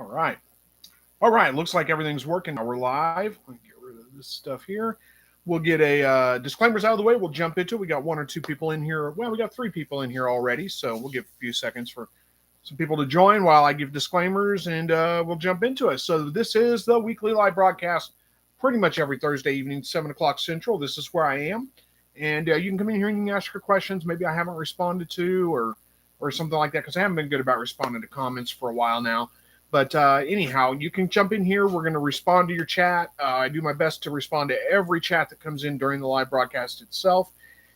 right. All right. Looks like everything's working. Now we're live. Let me get rid of this stuff here. We'll get a disclaimers out of the way. We'll jump into it. We got one or two people in here. Well, we got three people in here already. So we'll give a few seconds for some people to join while I give disclaimers, and we'll jump into it. So this is the weekly live broadcast pretty much every Thursday evening, 7 o'clock Central. This is where I am. And you can come in here and you can ask your questions. Maybe I haven't responded to or something like that, because I haven't been good about responding to comments for a while now. But anyhow, you can jump in here. We're going to respond to your chat. I do my best to respond to every chat that comes in during the live broadcast itself.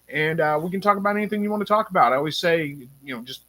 And we can talk about anything you want to talk about. I always say, just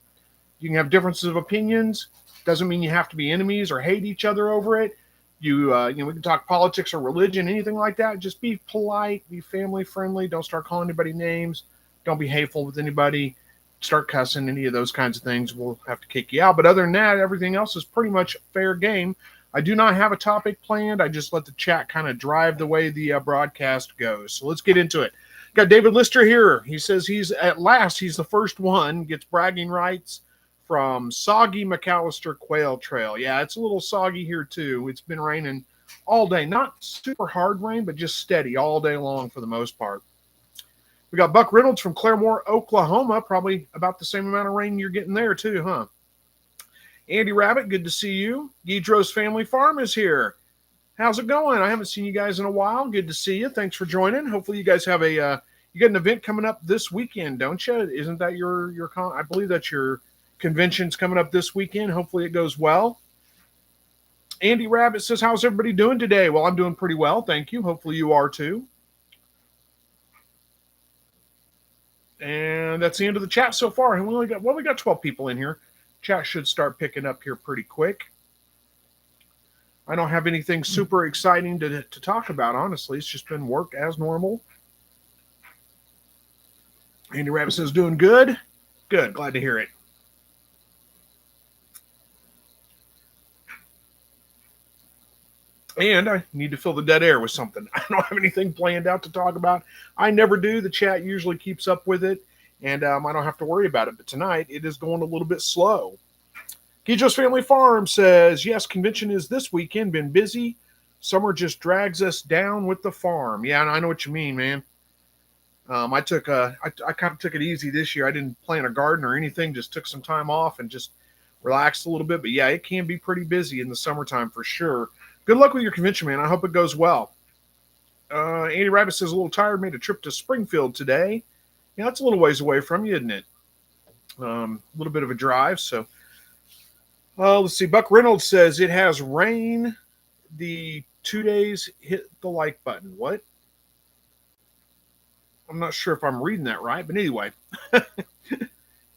you can have differences of opinions. Doesn't mean you have to be enemies or hate each other over it. We can talk politics or religion, anything like that. Just be polite, be family friendly. Don't start calling anybody names. Don't be hateful with anybody. Start cussing, any of those kinds of things, we'll have to kick you out. But other than that, everything else is pretty much fair game. I do not have a topic planned. I just let the chat kind of drive the way the broadcast goes. So let's get into it. Got David Lister here. He says he's the first one, gets bragging rights from Soggy McAllister Quail Trail. Yeah, it's a little soggy here too. It's been raining all day. Not super hard rain, but just steady all day long for the most part. We got Buck Reynolds from Claremore, Oklahoma. Probably about the same amount of rain you're getting there too, huh? Andy Rabbit, good to see you. Guidro's Family Farm is here. How's it going? I haven't seen you guys in a while. Good to see you. Thanks for joining. Hopefully you guys have you got an event coming up this weekend, don't you? Isn't that your I believe that's your convention's coming up this weekend. Hopefully it goes well. Andy Rabbit says, how's everybody doing today? Well, I'm doing pretty well. Thank you. Hopefully you are too. And that's the end of the chat so far. And we got 12 people in here. Chat should start picking up here pretty quick. I don't have anything super exciting to talk about, honestly. It's just been work as normal. Andy Rabbit says, doing good. Good. Glad to hear it. And I need to fill the dead air with something. I don't have anything planned out to talk about. I never do. The chat usually keeps up with it, and I don't have to worry about it. But tonight, it is going a little bit slow. Guidro's Family Farm says, yes, convention is this weekend. Been busy. Summer just drags us down with the farm. Yeah, I know what you mean, man. I kind of took it easy this year. I didn't plant a garden or anything. Just took some time off and just relaxed a little bit. But yeah, it can be pretty busy in the summertime for sure. Good luck with your convention, man. I hope it goes well. Andy Rabbit says, a little tired, made a trip to Springfield today. Yeah, that's a little ways away from you, isn't it? A little bit of a drive. So, let's see. Buck Reynolds says, it has rain the 2 days, hit the like button. What? I'm not sure if I'm reading that right, but anyway.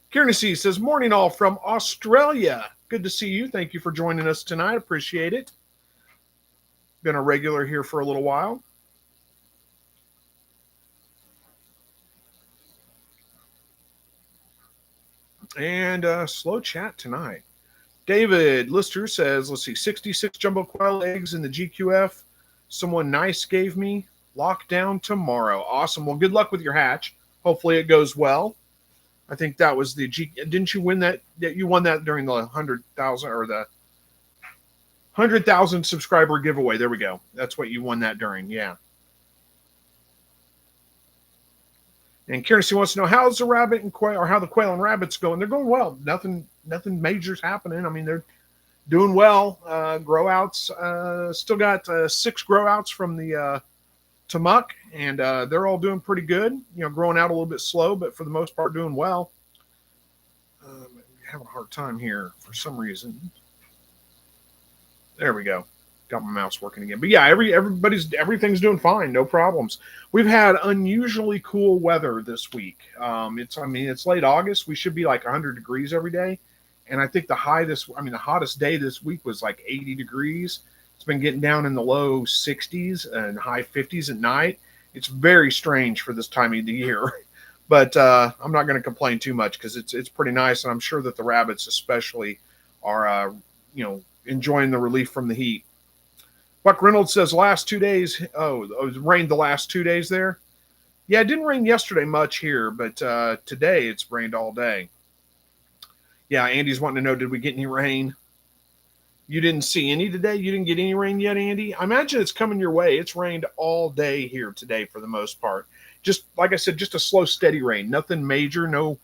Kieran C says, morning all from Australia. Good to see you. Thank you for joining us tonight. Appreciate it. Been a regular here for a little while. And slow chat tonight. David Lister says, let's see, 66 jumbo quail eggs in the GQF. Someone nice gave me. Lockdown tomorrow. Awesome. Well, good luck with your hatch. Hopefully it goes well. I think that was didn't you win that? You won that during the 100,000 or the 100,000 subscriber giveaway. There we go. That's what you won that during. Yeah. And Kieran wants to know, how's the rabbit and quail, or how the quail and rabbits going? They're going well. Nothing major's happening. I mean, they're doing well. Grow outs. Still got 6 grow outs from the Tamuck, and they're all doing pretty good. Growing out a little bit slow, but for the most part, doing well. Having a hard time here for some reason. There we go. Got my mouse working again. But yeah, everything's doing fine. No problems. We've had unusually cool weather this week. It's late August. We should be like 100 degrees every day. And I think the hottest day this week was like 80 degrees. It's been getting down in the low 60s and high 50s at night. It's very strange for this time of the year. But I'm not going to complain too much because it's pretty nice. And I'm sure that the rabbits especially are, enjoying the relief from the heat. Buck Reynolds says last 2 days. It rained the last 2 days there. Yeah, it didn't rain yesterday much here, but today it's rained all day. Yeah, Andy's wanting to know, did we get any rain? You didn't see any today? You didn't get any rain yet, Andy? I imagine it's coming your way. It's rained all day here today for the most part. Just like I said, just a slow, steady rain. Nothing major, no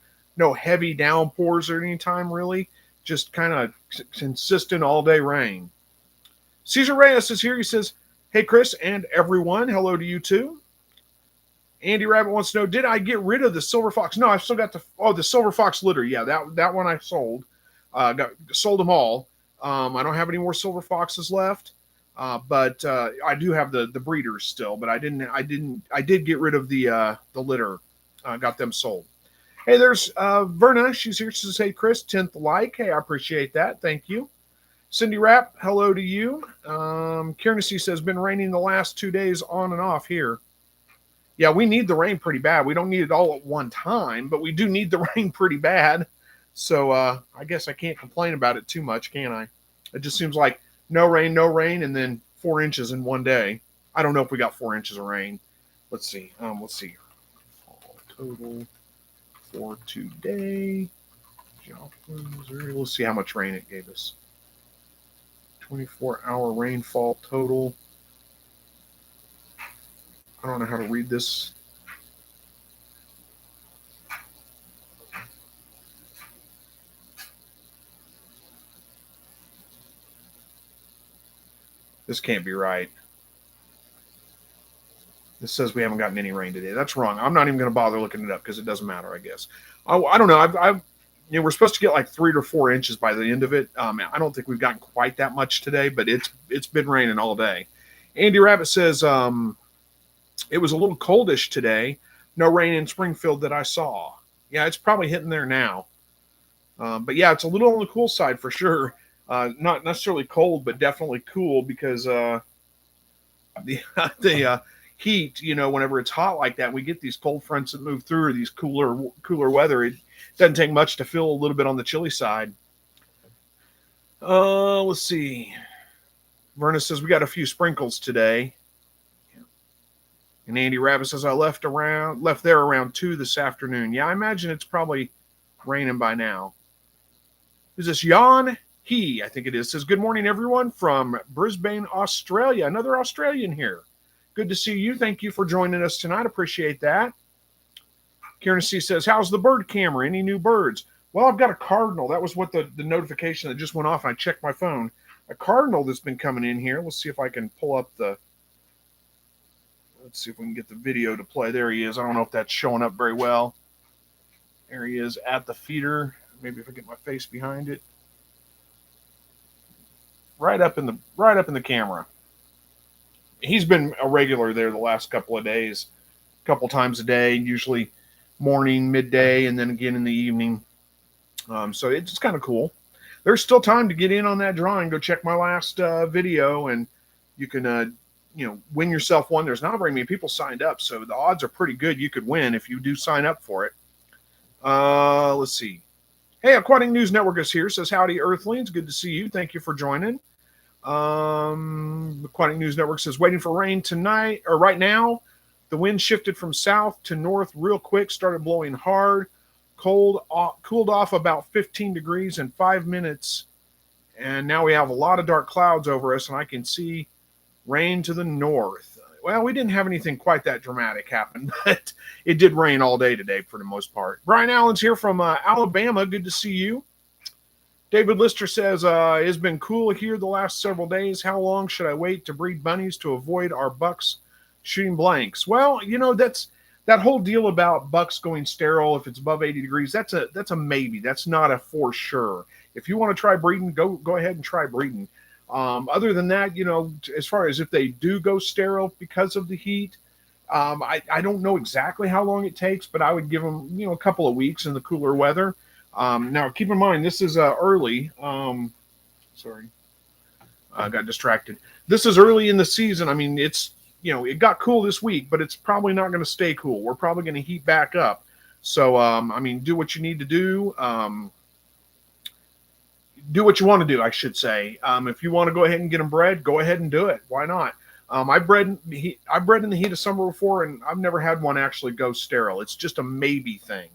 heavy downpours at any time really. Just kind of consistent all day rain. Cesar Reyes is here. He says, "Hey Chris and everyone, hello to you too." Andy Rabbit wants to know, did I get rid of the silver fox? No, I've still got the silver fox litter. Yeah, that one I sold. Sold them all. I don't have any more silver foxes left, but I do have the breeders still. But I did get rid of the litter. Got them sold. Hey, there's Verna. She's here. She says, "Hey, Chris, 10th like. Hey, I appreciate that. Thank you." Cindy Rapp, hello to you. Kiernesy says, been raining the last 2 days on and off here. Yeah, we need the rain pretty bad. We don't need it all at one time, but we do need the rain pretty bad. So I guess I can't complain about it too much, can I? It just seems like no rain, and then 4 inches in one day. I don't know if we got 4 inches of rain. Let's see. Total for today. Let's see how much rain it gave us. 24-hour rainfall total. I don't know how to read this. This can't be right. This says we haven't gotten any rain today. That's wrong. I'm not even going to bother looking it up because it doesn't matter, I guess. I don't know. We're supposed to get like 3 to 4 inches by the end of it. I don't think we've gotten quite that much today, but it's been raining all day. Andy Rabbit says it was a little coldish today. No rain in Springfield that I saw. Yeah, it's probably hitting there now. But yeah, it's a little on the cool side for sure. Not necessarily cold, but definitely cool because the heat, whenever it's hot like that, we get these cold fronts that move through, or these cooler weather. It doesn't take much to feel a little bit on the chilly side. Let's see. Verna says we got a few sprinkles today. And Andy Rabbit says I left there around 2 this afternoon. Yeah, I imagine it's probably raining by now. Is this Jan? I think it is. Says, good morning, everyone, from Brisbane, Australia. Another Australian here. Good to see you. Thank you for joining us tonight. Appreciate that. Kieran C. says, how's the bird camera? Any new birds? Well, I've got a cardinal. That was what the notification that just went off. I checked my phone. A cardinal that's been coming in here. Let's see if I can pull up let's see if we can get the video to play. There he is. I don't know if that's showing up very well. There he is at the feeder. Maybe if I get my face behind it. Right up in the camera. He's been a regular there the last couple of days, a couple times a day, usually morning, midday, and then again in the evening. So it's kind of cool. There's still time to get in on that drawing. Go check my last video, and you can win yourself one. There's not very many people signed up, so the odds are pretty good you could win if you do sign up for it. Let's see. Hey, Aquatic News Network is here. Says, howdy, Earthlings. Good to see you. Thank you for joining. Aquatic News Network says, waiting for rain tonight, or right now. The wind shifted from south to north real quick, started blowing hard, cooled off about 15 degrees in 5 minutes. And now we have a lot of dark clouds over us, and I can see rain to the north. Well, we didn't have anything quite that dramatic happen, but it did rain all day today for the most part. Brian Allen's here from Alabama. Good to see you. David Lister says, it's been cool here the last several days. How long should I wait to breed bunnies to avoid our bucks shooting blanks? Well, that's that whole deal about bucks going sterile if it's above 80 degrees. That's a maybe. That's not a for sure. If you want to try breeding, go ahead and try breeding. Other than that, as far as if they do go sterile because of the heat, I don't know exactly how long it takes, but I would give them, a couple of weeks in the cooler weather. Now, keep in mind, this is early. Sorry, I got distracted. This is early in the season. I mean, it's, it got cool this week, but it's probably not going to stay cool. We're probably going to heat back up. So, do what you need to do. Do what you want to do, I should say. If you want to go ahead and get them bred, go ahead and do it. Why not? I've bred in the heat of summer before, and I've never had one actually go sterile. It's just a maybe thing.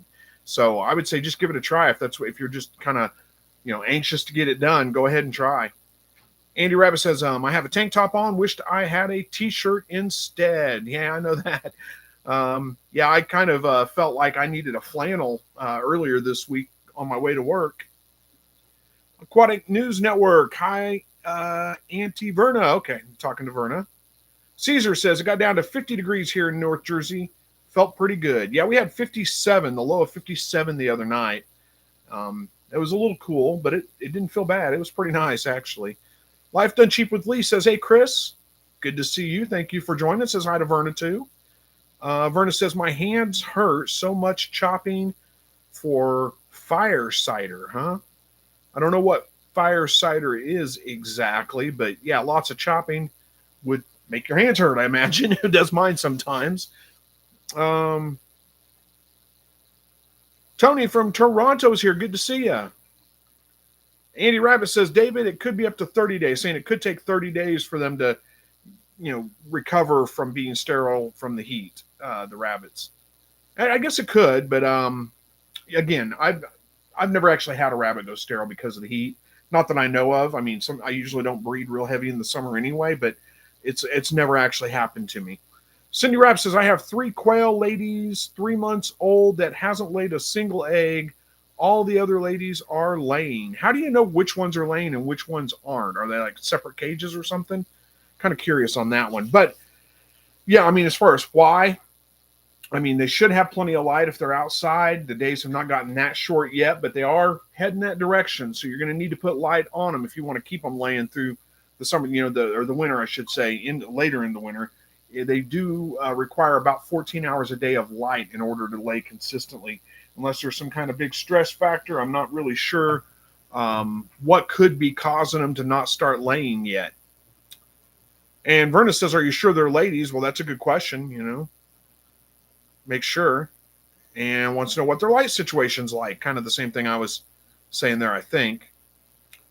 So I would say just give it a try if you're just kind of, anxious to get it done. Go ahead and try. Andy Rabbit says, I have a tank top on. Wished I had a t-shirt instead. Yeah, I know that. Yeah, I kind of felt like I needed a flannel earlier this week on my way to work. Aquatic News Network. Hi, Auntie Verna. Okay, I'm talking to Verna. Caesar says, it got down to 50 degrees here in North Jersey. Felt pretty good. Yeah, we had 57, the low of 57 the other night. It was a little cool, but it didn't feel bad. It was pretty nice, actually. Life Done Cheap with Lee says, hey, Chris, good to see you. Thank you for joining us. Says hi to Verna, too. Verna says, my hands hurt so much chopping for fire cider, huh? I don't know what fire cider is exactly, but yeah, lots of chopping would make your hands hurt, I imagine. It does mine sometimes. Tony from Toronto is here. Good to see you. Andy Rabbit says, David, it could be up to 30 days, saying it could take 30 days for them to, recover from being sterile from the heat, the rabbits. I guess it could, but again, I've never actually had a rabbit go sterile because of the heat. Not that I know of. I mean, I usually don't breed real heavy in the summer anyway, but it's never actually happened to me. Cindy Rapp says, I have 3 quail ladies, 3 months old, that hasn't laid a single egg. All the other ladies are laying. How do you know which ones are laying and which ones aren't? Are they like separate cages or something? Kind of curious on that one. But yeah, I mean, as far as why, I mean, they should have plenty of light if they're outside. The days have not gotten that short yet, but they are heading that direction. So you're going to need to put light on them if you want to keep them laying through the summer, the winter, I should say, later in the winter. They do require about 14 hours a day of light in order to lay consistently. Unless there's some kind of big stress factor, I'm not really sure what could be causing them to not start laying yet. And Verna says, are you sure they're ladies? Well, that's a good question, Make sure. And wants to know what their light situation's like. Kind of the same thing I was saying there, I think.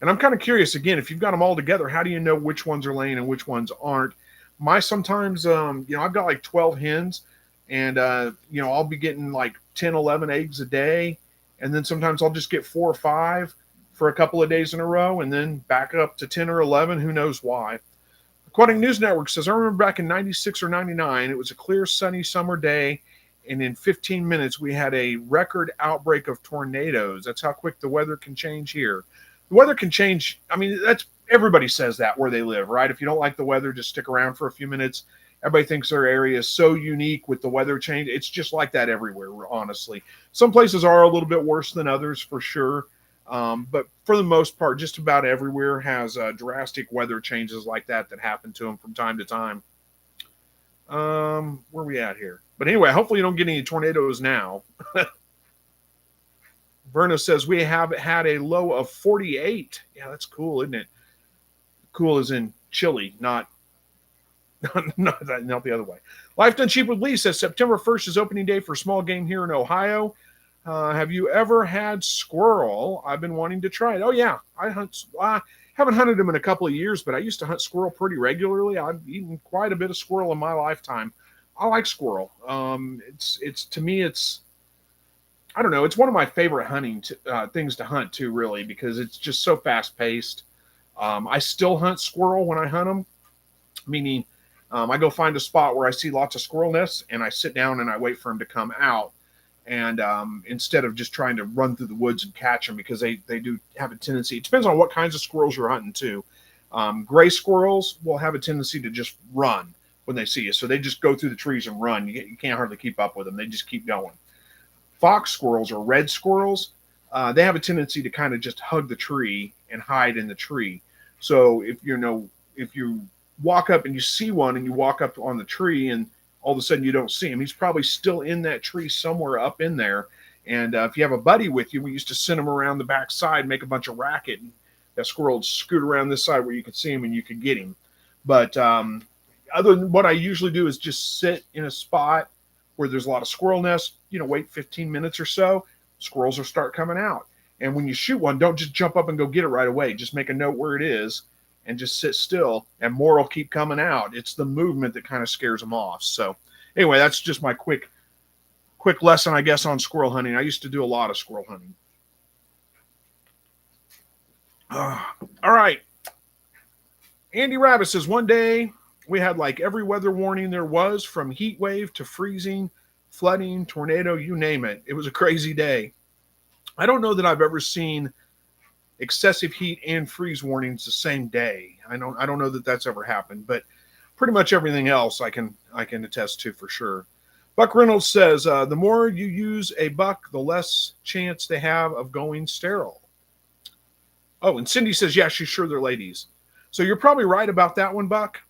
And I'm kind of curious, again, if you've got them all together, how do you know which ones are laying and which ones aren't? Sometimes, I've got like 12 hens, and, I'll be getting like 10, 11 eggs a day. And then sometimes I'll just get 4 or 5 for a couple of days in a row, and then back up to 10 or 11. Who knows why? Aquatic News Network says, I remember back in 96 or 99, it was a clear, sunny summer day, and in 15 minutes, we had a record outbreak of tornadoes. That's how quick the weather can change here. The weather can change. I mean, everybody says that where they live, right? If you don't like the weather, just stick around for a few minutes. Everybody thinks their area is so unique with the weather change. It's just like that everywhere, honestly. Some places are a little bit worse than others, for sure. But for the most part, just about everywhere has drastic weather changes like that happen to them from time to time. Where are we at here? But anyway, hopefully you don't get any tornadoes now. Verna says, we have had a low of 48. Yeah, that's cool, isn't it? Cool as in chilly, not the other way. Life Done Cheap with Lee says, September 1st is opening day for small game here in Ohio. Have you ever had squirrel? I've been wanting to try it. Oh, yeah. I haven't hunted them in a couple of years, but I used to hunt squirrel pretty regularly. I've eaten quite a bit of squirrel in my lifetime. I like squirrel. To me, I don't know. It's one of my favorite hunting things to hunt too, really, because it's just so fast paced. I still hunt squirrel when I hunt them, meaning I go find a spot where I see lots of squirrel nests, and I sit down and I wait for them to come out. And instead of just trying to run through the woods and catch them, because they do have a tendency. It depends on what kinds of squirrels you're hunting too. Gray squirrels will have a tendency to just run when they see you. So they just go through the trees and run. You can't hardly keep up with them. They just keep going. Fox squirrels or red squirrels, they have a tendency to kind of just hug the tree and hide in the tree. So if you walk up and you see one and you walk up on the tree and all of a sudden you don't see him, he's probably still in that tree somewhere up in there. And if you have a buddy with you, we used to send him around the back side, make a bunch of racket, and that squirrel would scoot around this side where you could see him and you could get him. But other than what I usually do is just sit in a spot where there's a lot of squirrel nests, wait 15 minutes or so, squirrels will start coming out. And when you shoot one, don't just jump up and go get it right away. Just make a note where it is and just sit still, and more will keep coming out. It's the movement that kind of scares them off. So anyway, that's just my quick lesson, I guess, on squirrel hunting. I used to do a lot of squirrel hunting. All right. Andy Rabbit says, one day we had like every weather warning there was, from heat wave to freezing, flooding, tornado, you name it. It was a crazy day. I don't know that I've ever seen excessive heat and freeze warnings the same day. I don't know that that's ever happened, but pretty much everything else I can attest to for sure. Buck Reynolds says, the more you use a buck, the less chance they have of going sterile. Oh, and Cindy says, yeah, she's sure they're ladies. So you're probably right about that one, Buck.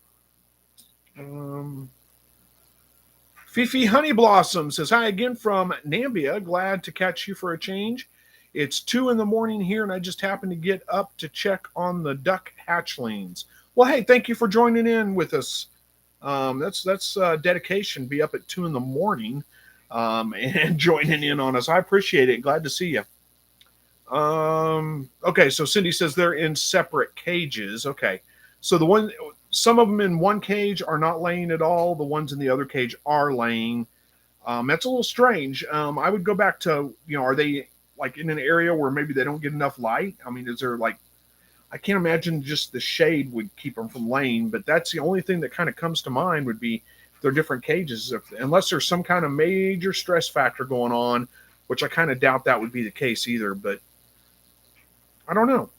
Fifi Honey Blossom says, hi again from Nambia. Glad to catch you for a change. It's 2 a.m. here, and I just happened to get up to check on the duck hatchlings. Well, hey, thank you for joining in with us. That's dedication. Be up at 2 a.m. And joining in on us. I appreciate it. Glad to see you. Okay, so Cindy says they're in separate cages. Okay, so some of them in one cage are not laying at all. The ones in the other cage are laying. That's a little strange. I would go back to, are they like in an area where maybe they don't get enough light? I mean, is there like, I can't imagine just the shade would keep them from laying, but that's the only thing that kind of comes to mind would be they're different cages, unless there's some kind of major stress factor going on, which I kind of doubt that would be the case either, but I don't know.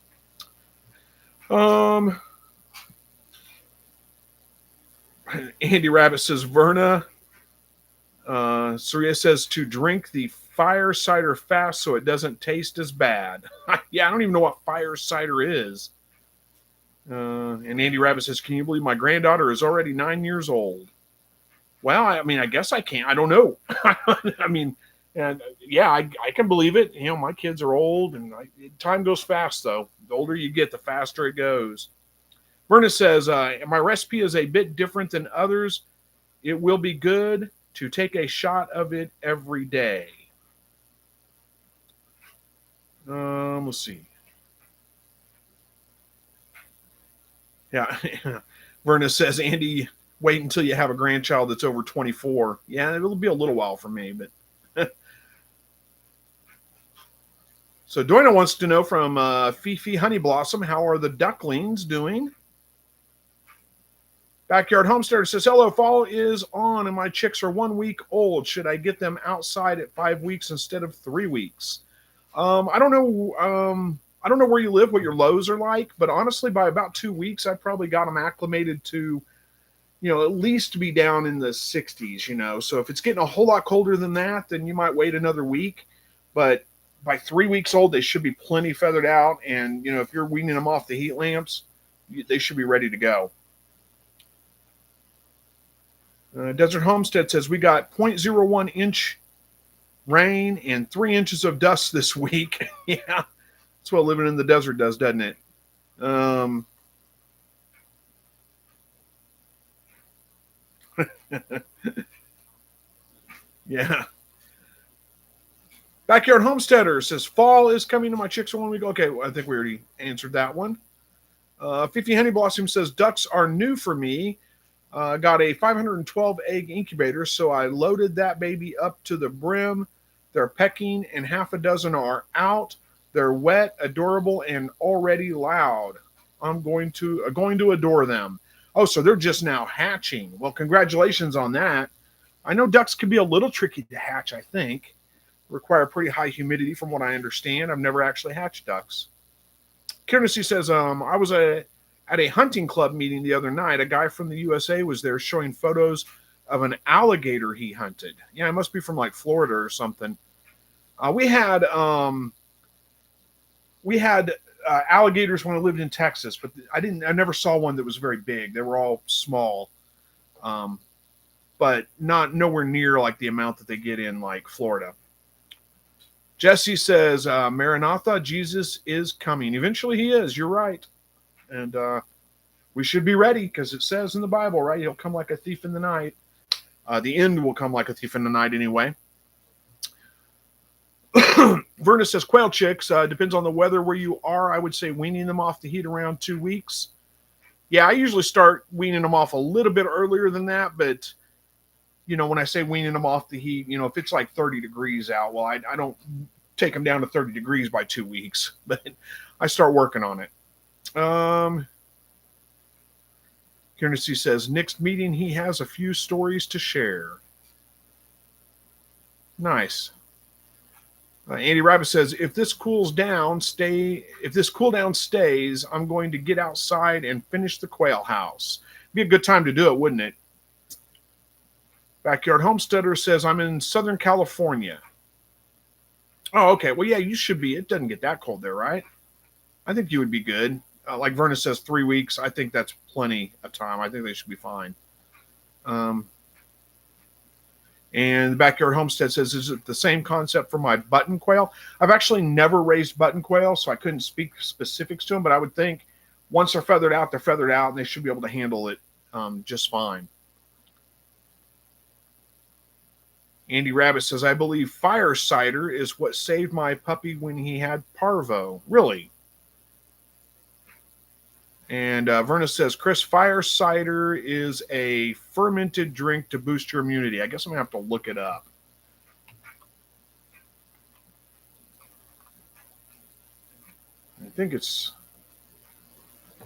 Andy Rabbit says, Verna. Surya says to drink the fire cider fast so it doesn't taste as bad. Yeah, I don't even know what fire cider is. And Andy Rabbit says, can you believe my granddaughter is already 9 years old? Well, I mean, I guess I can't. I don't know. I mean, and yeah, I can believe it. My kids are old, and time goes fast, though. The older you get, the faster it goes. Verna says, my recipe is a bit different than others. It will be good to take a shot of it every day. Let's see. Yeah. Verna says, Andy, wait until you have a grandchild that's over 24. Yeah, it'll be a little while for me, but. So Doina wants to know from Fifi Honey Blossom, how are the ducklings doing? Backyard Homesteader says, hello, fall is on and my chicks are 1 week old. Should I get them outside at 5 weeks instead of 3 weeks? I don't know. I don't know where you live, what your lows are like, but honestly, by about 2 weeks, I probably got them acclimated to, at least be down in the 60s, So if it's getting a whole lot colder than that, then you might wait another week. But by 3 weeks old, they should be plenty feathered out. And, if you're weaning them off the heat lamps, they should be ready to go. Desert Homestead says, we got 0.01 inch rain and 3 inches of dust this week. Yeah, that's what living in the desert does, doesn't it? Yeah. Backyard Homesteader says, fall is coming to my chicks 1 week. Okay, well, I think we already answered that one. 50 Honey Blossom says, ducks are new for me. Got a 512 egg incubator, so I loaded that baby up to the brim. They're pecking, and half a dozen are out. They're wet, adorable, and already loud. I'm going to adore them. Oh, so they're just now hatching. Well, congratulations on that. I know ducks can be a little tricky to hatch, I think. Require pretty high humidity from what I understand. I've never actually hatched ducks. Kiernesy says, I was at a hunting club meeting the other night. A guy from the USA was there showing photos of an alligator he hunted. Yeah, it must be from like Florida or something. We had alligators when I lived in Texas, but I never saw one that was very big. They were all small, but nowhere near like the amount that they get in like Florida. Jesse says, Maranatha, Jesus is coming. Eventually he is. You're right. And we should be ready because it says in the Bible, right? He'll come like a thief in the night. The end will come like a thief in the night anyway. Verna says, quail chicks, depends on the weather where you are. I would say weaning them off the heat around 2 weeks. Yeah, I usually start weaning them off a little bit earlier than that. But, when I say weaning them off the heat, if it's like 30 degrees out, well, I don't take them down to 30 degrees by 2 weeks. But I start working on it. Kiernesy says, next meeting he has a few stories to share. Nice. Andy Rabbit says, if this cool down stays, I'm going to get outside and finish the quail house. Be a good time to do it, wouldn't it? Backyard Homesteader says, I'm in Southern California. Oh, okay. Well, yeah, you should be. It doesn't get that cold there, right? I think you would be good. Like Verna says, 3 weeks. I think that's plenty of time. I think they should be fine. And the Backyard Homestead says, is it the same concept for my button quail? I've actually never raised button quail, so I couldn't speak specifics to them, but I would think once they're feathered out, and they should be able to handle it just fine. Andy Rabbit says, I believe fire cider is what saved my puppy when he had parvo. Really? And Verna says, Chris, fire cider is a fermented drink to boost your immunity. I guess I'm going to have to look it up. I think it's,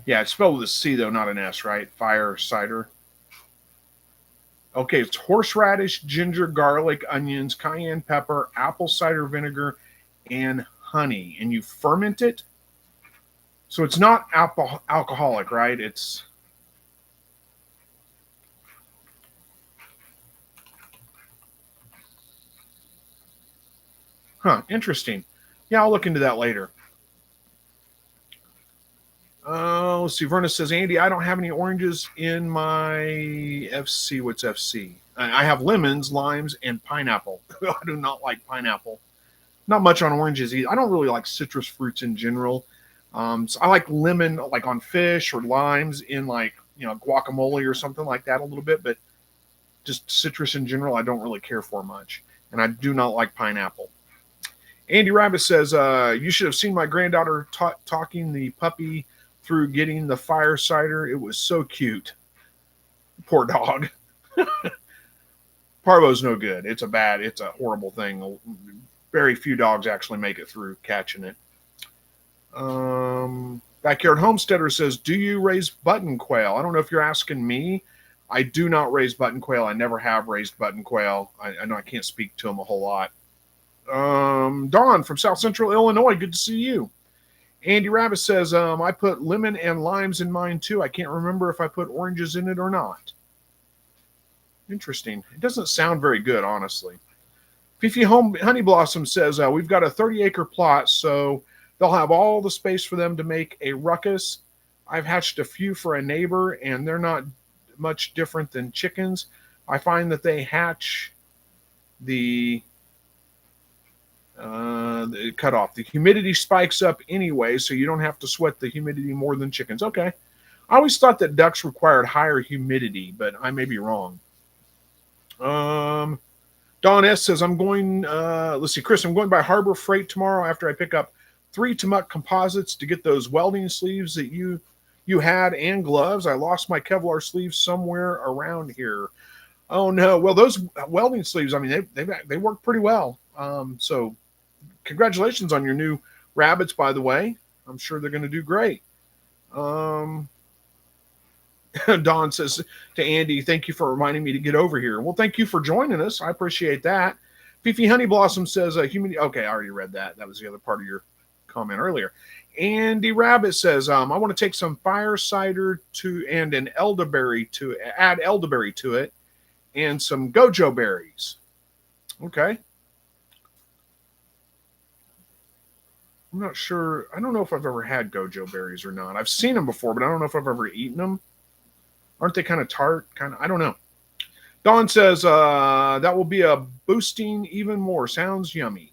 yeah, it's spelled with a C, though, not an S, right? Fire cider. Okay, it's horseradish, ginger, garlic, onions, cayenne pepper, apple cider vinegar, and honey. And you ferment it. So it's not alcoholic, right? It's... Huh, interesting. Yeah, I'll look into that later. Let's see. Verna says, Andy, I don't have any oranges in my FC. What's FC? I have lemons, limes, and pineapple. I do not like pineapple. Not much on oranges either. I don't really like citrus fruits in general. So I like lemon, like on fish, or limes in like, guacamole or something like that a little bit. But just citrus in general, I don't really care for much. And I do not like pineapple. Andy Rabbit says, you should have seen my granddaughter talking the puppy through getting the fire cider. It was so cute. Poor dog. Parvo's no good. It's a horrible thing. Very few dogs actually make it through catching it. Backyard Homesteader says, do you raise button quail? I don't know if you're asking me. I do not raise button quail. I never have raised button quail. I know I can't speak to them a whole lot. Dawn from South Central Illinois, good to see you. Andy Rabbit says, I put lemon and limes in mine too. I can't remember if I put oranges in it or not. Interesting. It doesn't sound very good, honestly. Fifi Honey Blossom says, we've got a 30-acre plot, so they'll have all the space for them to make a ruckus. I've hatched a few for a neighbor, and they're not much different than chickens. I find that they hatch the cutoff. The humidity spikes up anyway, so you don't have to sweat the humidity more than chickens. Okay. I always thought that ducks required higher humidity, but I may be wrong. Don S says, I'm going, let's see, Chris, I'm going by Harbor Freight tomorrow after I pick up 3 Timuc composites to get those welding sleeves that you had and gloves. I lost my Kevlar sleeves somewhere around here. Oh no. Well, those welding sleeves, I mean, they work pretty well. So congratulations on your new rabbits, by the way. I'm sure they're going to do great. Don says to Andy, thank you for reminding me to get over here. Well, thank you for joining us. I appreciate that. Fifi Honey Blossom says, humidity. Okay, I already read that. That was the other part of your comment earlier. Andy Rabbit says, I want to take some fire cider and an elderberry to add elderberry to it and some gojo berries. Okay. I'm not sure. I don't know if I've ever had gojo berries or not. I've seen them before, but I don't know if I've ever eaten them. Aren't they kind of tart? I don't know. Dawn says, that will be a boosting even more. Sounds yummy.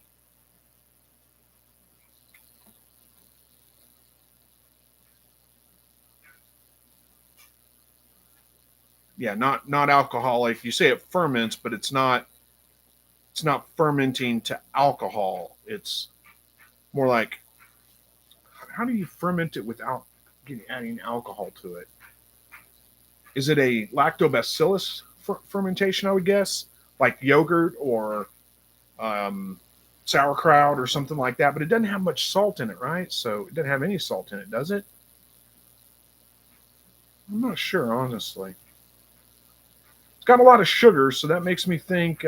Yeah, not alcoholic. You say it ferments, but it's not fermenting to alcohol. It's more like, how do you ferment it without adding alcohol to it? Is it a lactobacillus fermentation, I would guess? Like yogurt or sauerkraut or something like that. But it doesn't have much salt in it, right? So it doesn't have any salt in it, does it? I'm not sure, honestly. It's got a lot of sugar, so that makes me think.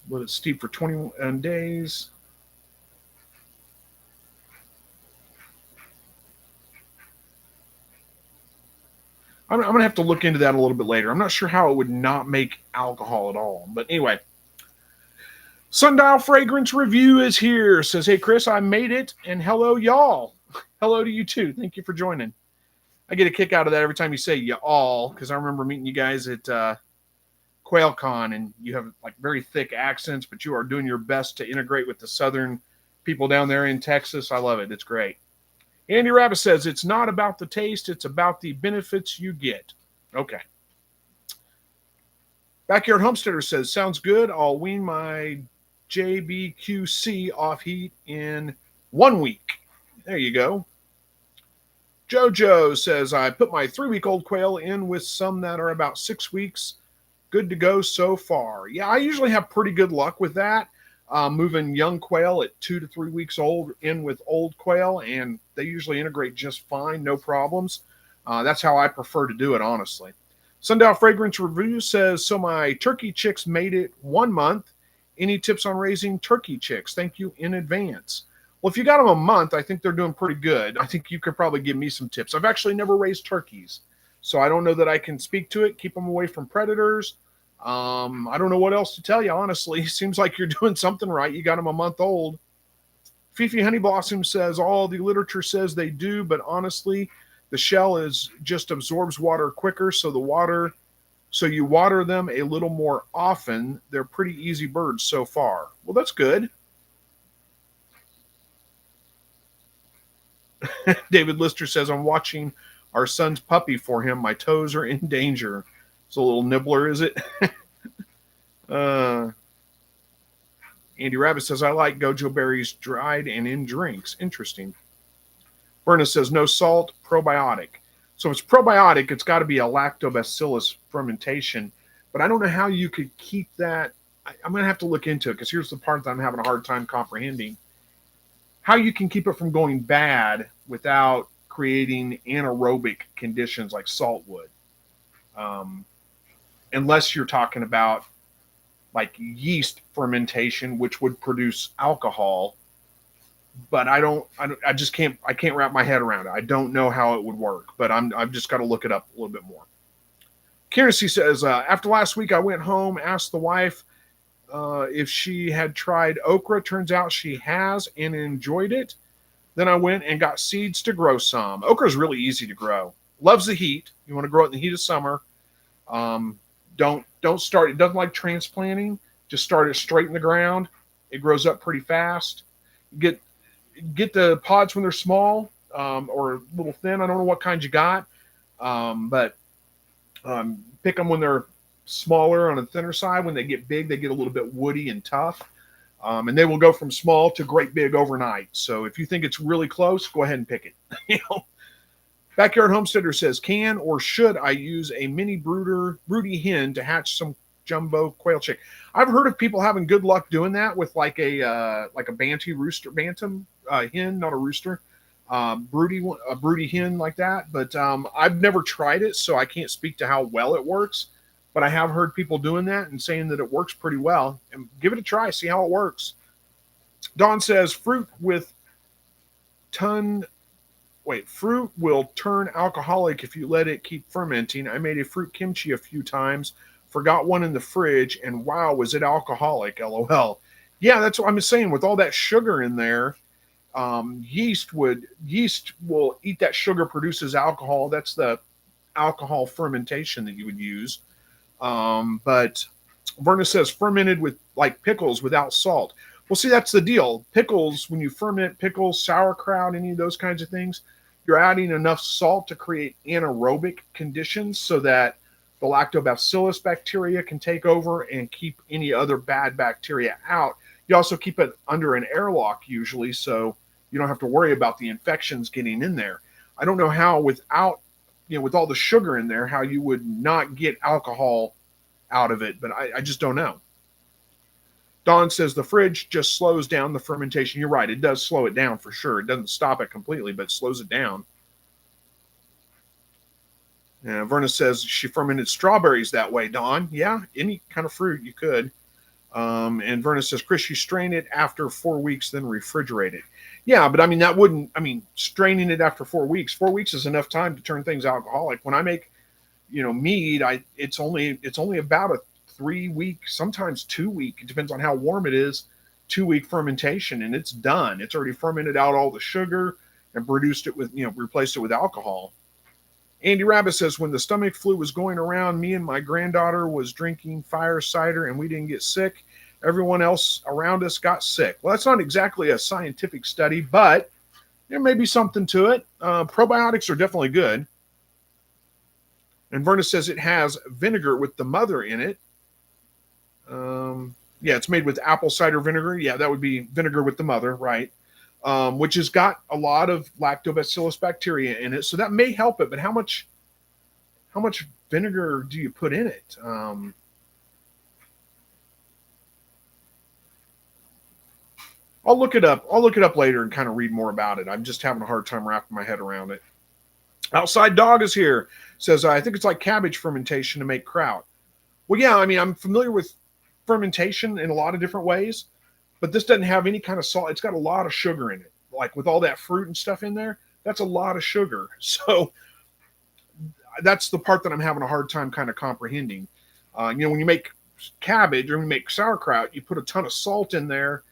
Let it steep for 21 days. I'm going to have to look into that a little bit later. I'm not sure how it would not make alcohol at all. But anyway, Sundial Fragrance Review is here. Says, hey, Chris, I made it. And hello, y'all. Hello to you, too. Thank you for joining. I get a kick out of that every time you say y'all, because I remember meeting you guys at QuailCon, and you have like very thick accents, but you are doing your best to integrate with the southern people down there in Texas. I love it. It's great. Andy Rabbit says, it's not about the taste, it's about the benefits you get. Okay. Backyard Homesteader says, sounds good. I'll wean my JBQC off heat in 1 week. There you go. Jojo says, I put my 3-week-old quail in with some that are about 6 weeks. Good to go so far. Yeah, I usually have pretty good luck with that. Moving young quail at 2 to 3 weeks old in with old quail, and they usually integrate just fine, no problems. That's how I prefer to do it, honestly. Sundial Fragrance Review says, so my turkey chicks made it 1 month. Any tips on raising turkey chicks? Thank you in advance. Well, if you got them a month, I think they're doing pretty good. I think you could probably give me some tips. I've actually never raised turkeys, so I don't know that I can speak to it. Keep them away from predators. I don't know what else to tell you, honestly. Seems like you're doing something right. You got them a month old. Fifi Honey Blossom says, all the literature says they do, but honestly, the shell is just absorbs water quicker, so you water them a little more often. They're pretty easy birds so far. Well, that's good. David Lister says, I'm watching our son's puppy for him. My toes are in danger. It's a little nibbler, is it? Andy Rabbit says, I like gojo berries dried and in drinks. Interesting. Berna says, no salt, probiotic. So if it's probiotic, it's got to be a lactobacillus fermentation. But I don't know how you could keep that. I'm going to have to look into it, because here's the part that I'm having a hard time comprehending. How you can keep it from going bad without creating anaerobic conditions like salt would. Unless you're talking about like yeast fermentation, which would produce alcohol. But I just can't wrap my head around it. I don't know how it would work, but I've just got to look it up a little bit more. Kirsty says, after last week, I went home, asked the wife if she had tried okra. Turns out she has and enjoyed it. Then I went and got seeds to grow some. Okra is really easy to grow. Loves the heat. You want to grow it in the heat of summer. Don't start. It doesn't like transplanting. Just start it straight in the ground. It grows up pretty fast. Get the pods when they're small or a little thin. I don't know what kind you got, but pick them when they're smaller on the thinner side. When they get big, they get a little bit woody and tough, and they will go from small to great big overnight. So if you think it's really close, go ahead and pick it. Backyard Homesteader says, can or should I use a mini broody hen to hatch some jumbo quail chick? I've heard of people having good luck doing that with like a bantam hen, not a rooster, a broody hen like that. But I've never tried it, so I can't speak to how well it works. But I have heard people doing that and saying that it works pretty well. And give it a try, see how it works. Dawn says, fruit will turn alcoholic if you let it keep fermenting. I made a fruit kimchi a few times, forgot one in the fridge, and wow, was it alcoholic, LOL. Yeah, that's what I'm saying. With all that sugar in there, yeast will eat that sugar, produces alcohol. That's the alcohol fermentation that you would use. But Verna says fermented with like pickles without salt. Well, see, that's the deal. Pickles, when you ferment pickles, sauerkraut, any of those kinds of things, you're adding enough salt to create anaerobic conditions so that the lactobacillus bacteria can take over and keep any other bad bacteria out. You also keep it under an airlock usually, so you don't have to worry about the infections getting in there. I don't know how with all the sugar in there, how you would not get alcohol out of it, but I just don't know. Don says the fridge just slows down the fermentation. You're right. It does slow it down for sure. It doesn't stop it completely, but it slows it down. Verna says she fermented strawberries that way, Don. Yeah, any kind of fruit you could. And Verna says, Chris, you strain it after 4 weeks, then refrigerate it. Yeah, but I mean, that wouldn't, I mean, straining it after 4 weeks, 4 weeks is enough time to turn things alcoholic. When I make, mead, it's only about a 3 week, sometimes 2 week. It depends on how warm it is. 2 week fermentation, and it's done. It's already fermented out all the sugar and produced it with, replaced it with alcohol. Andy Rabbit says, when the stomach flu was going around, me and my granddaughter was drinking fire cider and we didn't get sick. Everyone else around us got sick. Well, that's not exactly a scientific study, but there may be something to it. Probiotics are definitely good. And Verna says it has vinegar with the mother in it. Yeah, it's made with apple cider vinegar. Yeah, that would be vinegar with the mother, right? Which has got a lot of lactobacillus bacteria in it, so that may help it. But how much vinegar do you put in it? I'll look it up. I'll look it up later and kind of read more about it. I'm just having a hard time wrapping my head around it. Outside Dog is here. Says, I think it's like cabbage fermentation to make kraut. Well, yeah, I mean, I'm familiar with fermentation in a lot of different ways, but this doesn't have any kind of salt. It's got a lot of sugar in it. Like with all that fruit and stuff in there, that's a lot of sugar. So that's the part that I'm having a hard time kind of comprehending. When you make cabbage or when you make sauerkraut, you put a ton of salt in there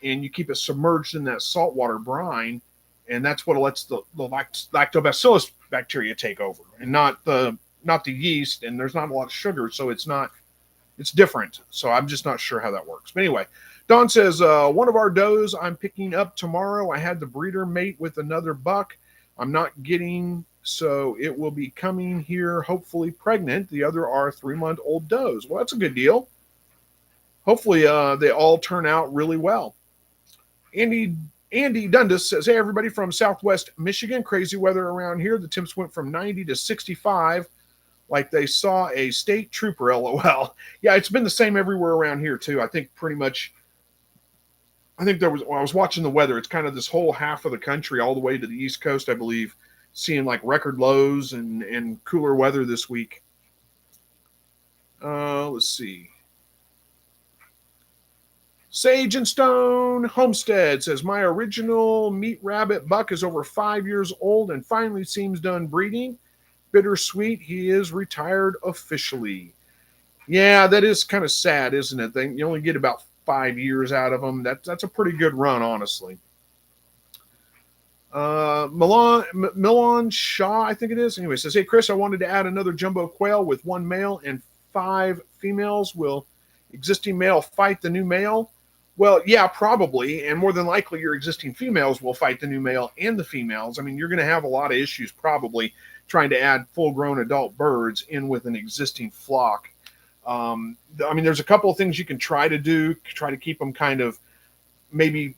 and you keep it submerged in that saltwater brine. And that's what lets the lactobacillus bacteria take over, and not the yeast. And there's not a lot of sugar, so it's different. So I'm just not sure how that works. But anyway, Don says, one of our does I'm picking up tomorrow. I had the breeder mate with another buck. I'm not getting, so it will be coming here, hopefully pregnant. The other are 3-month-old does. Well, that's a good deal. Hopefully they all turn out really well. Andy Dundas says, hey, everybody from Southwest Michigan. Crazy weather around here. The temps went from 90 to 65 like they saw a state trooper, LOL. Yeah, it's been the same everywhere around here, too. I think when I was watching the weather, it's kind of this whole half of the country all the way to the East Coast, I believe, seeing like record lows and cooler weather this week. Let's see. Sage and Stone Homestead says, my original meat rabbit buck is over 5 years old and finally seems done breeding. Bittersweet, he is retired officially. Yeah, that is kind of sad, isn't it? You only get about 5 years out of them. That's a pretty good run, honestly. Milan Shaw, I think it is. Anyway, says, hey, Chris, I wanted to add another jumbo quail with 1 male and 5 females. Will existing male fight the new male? Well, yeah, probably. And more than likely, your existing females will fight the new male and the females. I mean, you're going to have a lot of issues probably trying to add full-grown adult birds in with an existing flock. I mean, there's a couple of things you can try to do, try to keep them kind of, maybe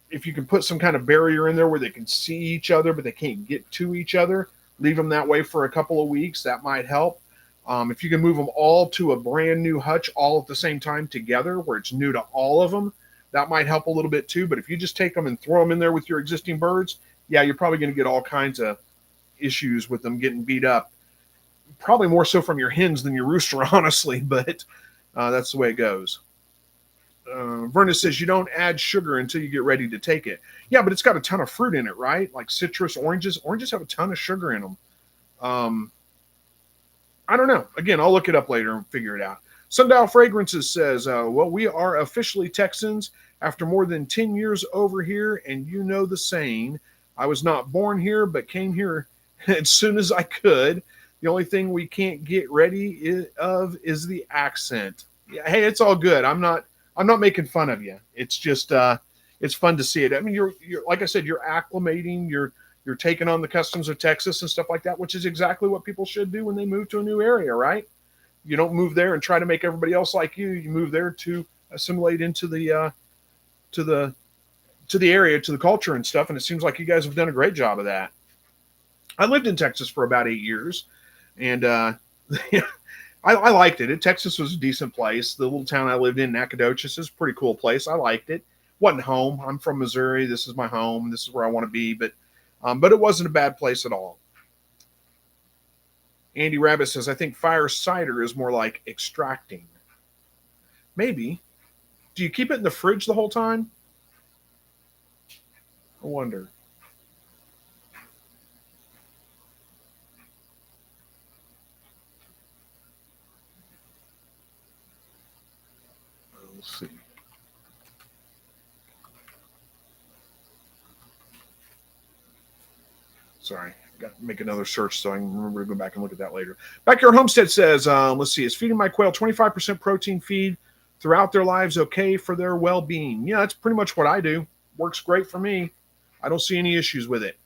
if you can put some kind of barrier in there where they can see each other, but they can't get to each other, leave them that way for a couple of weeks. That might help. If you can move them all to a brand new hutch all at the same time together where it's new to all of them, that might help a little bit too. But if you just take them and throw them in there with your existing birds, yeah, you're probably going to get all kinds of issues with them getting beat up. Probably more so from your hens than your rooster, honestly, but that's the way it goes. Verna says you don't add sugar until you get ready to take it. Yeah, but it's got a ton of fruit in it, right? Like citrus, oranges. Oranges have a ton of sugar in them. I don't know. Again, I'll look it up later and figure it out. Sundial Fragrances says, well, we are officially Texans after more than 10 years over here, and you know the saying. I was not born here, but came here as soon as I could. The only thing we can't get ready is the accent. Yeah, hey, it's all good. I'm not making fun of you. It's just it's fun to see it. I mean, you're like I said, you're acclimating. You're taking on the customs of Texas and stuff like that, which is exactly what people should do when they move to a new area, right? You don't move there and try to make everybody else like you. You move there to assimilate into the area, to the culture and stuff. And it seems like you guys have done a great job of that. I lived in Texas for about 8 years, and I I liked it. Texas was a decent place. The little town I lived in, Nacogdoches, is a pretty cool place. I liked it. Wasn't home. I'm from Missouri. This is my home. This is where I want to be. But it wasn't a bad place at all. Andy Rabbit says, I think fire cider is more like extracting. Maybe. Do you keep it in the fridge the whole time? I wonder. Let's see. Sorry, got to make another search so I can remember to go back and look at that later. Backyard Homestead says, let's see, is feeding my quail 25% protein feed throughout their lives okay for their well-being? Yeah, that's pretty much what I do. Works great for me. I don't see any issues with it.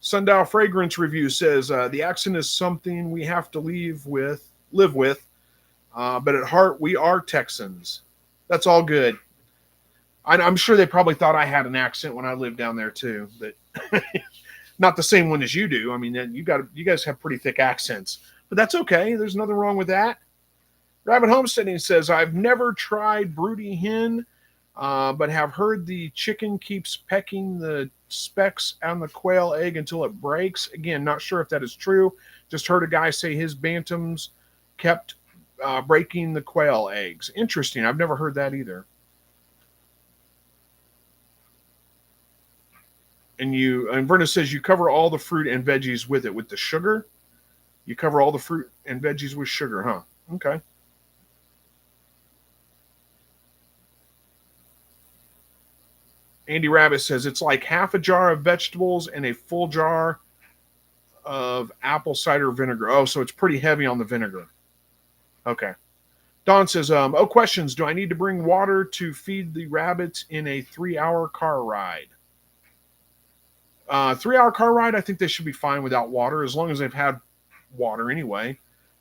Sundial Fragrance Review says, the accent is something we have to live with, but at heart, we are Texans. That's all good. I'm sure they probably thought I had an accent when I lived down there too, but not the same one as you do. I mean, you guys have pretty thick accents, but that's okay. There's nothing wrong with that. Rabbit Homesteading says, I've never tried broody hen, but have heard the chicken keeps pecking the specks on the quail egg until it breaks. Again, not sure if that is true. Just heard a guy say his bantams kept breaking the quail eggs. Interesting. I've never heard that either. And Verna says you cover all the fruit and veggies with it, with the sugar. You cover all the fruit and veggies with sugar, huh? Okay. Andy Rabbit says it's like half a jar of vegetables and a full jar of apple cider vinegar. Oh, so it's pretty heavy on the vinegar. Okay. Don says, questions. Do I need to bring water to feed the rabbits in a 3-hour car ride? 3-hour car ride, I think they should be fine without water as long as they've had water anyway.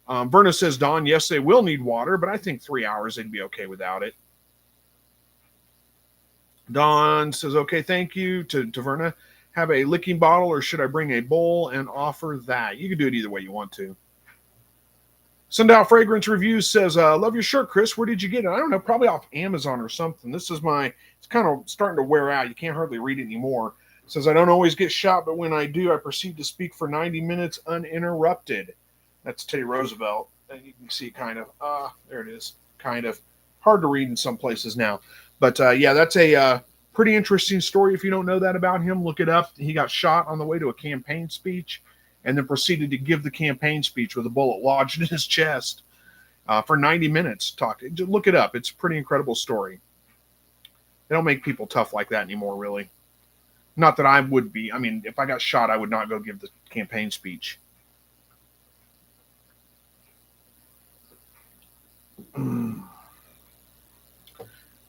Verna says, Don, yes, they will need water, but I think 3 hours they'd be okay without it. Don says, okay, thank you to Verna. Have a licking bottle or should I bring a bowl and offer that? You can do it either way you want to. Sundial Fragrance Review says, love your shirt, Chris. Where did you get it? I don't know, probably off Amazon or something. It's kind of starting to wear out. You can't hardly read it anymore. It says, I don't always get shot, but when I do, I proceed to speak for 90 minutes uninterrupted. That's Teddy Roosevelt. And you can see kind of, there it is, kind of hard to read in some places now. But yeah, that's a pretty interesting story. If you don't know that about him, look it up. He got shot on the way to a campaign speech and then proceeded to give the campaign speech with a bullet lodged in his chest for 90 minutes. Talking. Look it up. It's a pretty incredible story. They don't make people tough like that anymore, really. Not that I would be. I mean, if I got shot, I would not go give the campaign speech.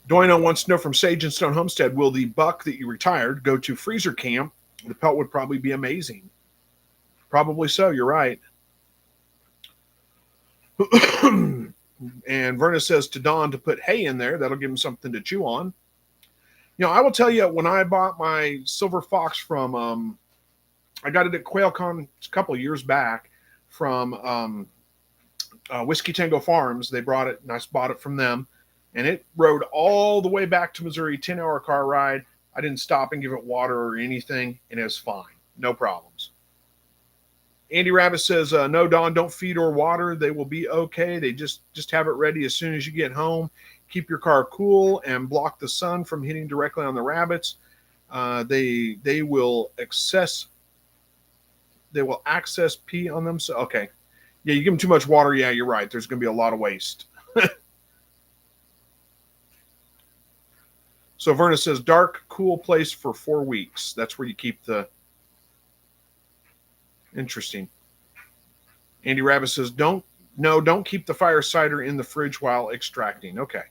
Doino wants to know from Sage and Stone Homestead, will the buck that you retired go to freezer camp? The pelt would probably be amazing. Probably so. You're right. And Verna says to Don to put hay in there. That'll give him something to chew on. You know, I will tell you, when I bought my silver fox from, I got it at QuailCon a couple of years back from Whiskey Tango Farms. They brought it, and I bought it from them. And it rode all the way back to Missouri, 10-hour car ride. I didn't stop and give it water or anything, and it was fine. No problems. Andy Rabbit says, no, Don, don't feed or water. They will be okay. They just have it ready as soon as you get home. Keep your car cool and block the sun from hitting directly on the rabbits. They will access pee on them. So, okay. Yeah, you give them too much water. Yeah, you're right. There's going to be a lot of waste. So Verna says, dark, cool place for 4 weeks. That's where you keep the... Interesting. Andy Rabbit says, don't keep the fire cider in the fridge while extracting. Okay.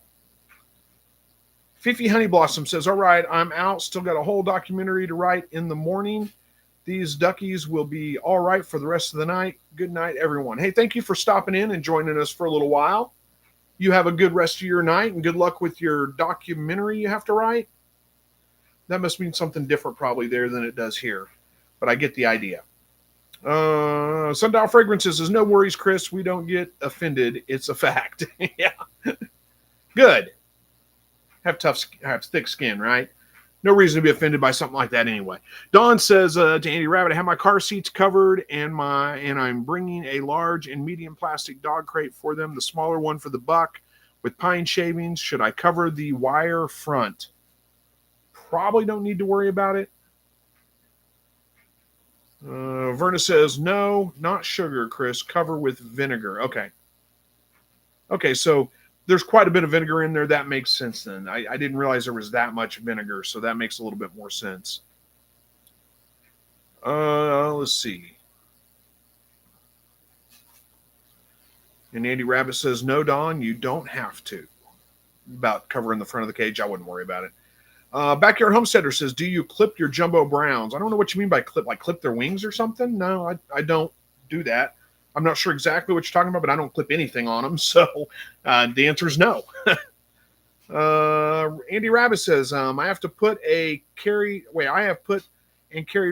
Fifi Honey Blossom says, all right, I'm out. Still got a whole documentary to write in the morning. These duckies will be all right for the rest of the night. Good night, everyone. Hey, thank you for stopping in and joining us for a little while. You have a good rest of your night and good luck with your documentary you have to write. That must mean something different probably there than it does here, but I get the idea. Sundial Fragrances says, no worries, Chris. We don't get offended. It's a fact. Yeah. Good. Have thick skin, right? No reason to be offended by something like that anyway. Dawn says to Andy Rabbit, I have my car seats covered and I'm bringing a large and medium plastic dog crate for them. The smaller one for the buck with pine shavings. Should I cover the wire front? Probably don't need to worry about it. Verna says, no, not sugar, Chris. Cover with vinegar. Okay, so there's quite a bit of vinegar in there. That makes sense then. I didn't realize there was that much vinegar, so that makes a little bit more sense. Let's see. And Andy Rabbit says, no, Don, you don't have to. About covering the front of the cage, I wouldn't worry about it. Backyard Homesteader says, do you clip your jumbo browns? I don't know what you mean by clip, like clip their wings or something. No, I don't do that. I'm not sure exactly what you're talking about, but I don't clip anything on them. So the answer is no. Andy Rabbit says, I have put and carried